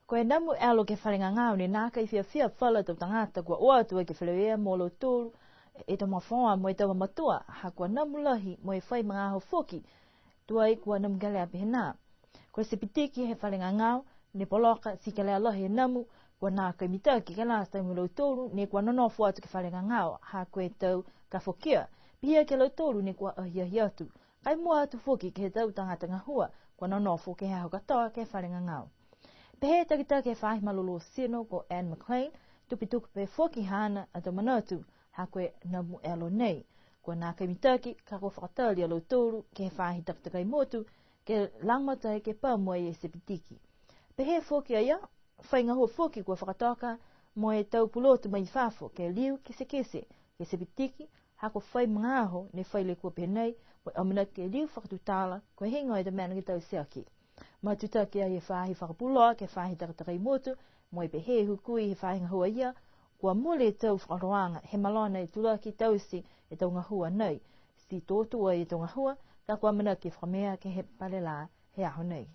Ko e namu alo ke wharenga ngāo ni nā kai fia whala tau tangata kua oa tua ke whalewea molo tōru e tau mawhaoa mo e tau matua ha kua namu lahi mo e whai mga aho whoki tua i kua namu gale api he nā. Ko se pitiki he wharenga ngāo ne poloka si ke lea lahi e namu kua nā kai mitaki ke nā tau molo tōru ne kua nonofu atu ke wharenga ngāo ha kua tau ka whokia. Pia ke lo tōru ne kua ahi atu. Kai mua atu whoki ke he tau tangata ngahua kua nonofu ke hao katoa ke wharenga ngāo. Pehe takita ke whahi malolo sino ko Anne McLean, tupituku pe whoki hana ato manatu, ha koe namu elo nei. Kua nā kai mitaki, ka ko whakatali alo tōru, ke whahi taktakai motu, ke langmatai ke pāmua e se pitiki. Pehe whoki aia, whainga hoa whoki kua whakatoka, mo e tau pulotu mai whafo, ke liu ke se pitiki, ha ko whai mga aho, ne whaile kua penei, mo amina ke liu whakatutala, ko hingo e te mena ki tau seaki. Matuta ke ai e whahi whakapuloa, ke whahi takatai motu, mo e pehe hukui he whahi ngahua ia, kua mole tau whakaroanga, he malona e tulaki tausi e tau ngahua nei. Si tōtua e tau ngahua, ka kua mana ke whamea ke he palela he aho nei.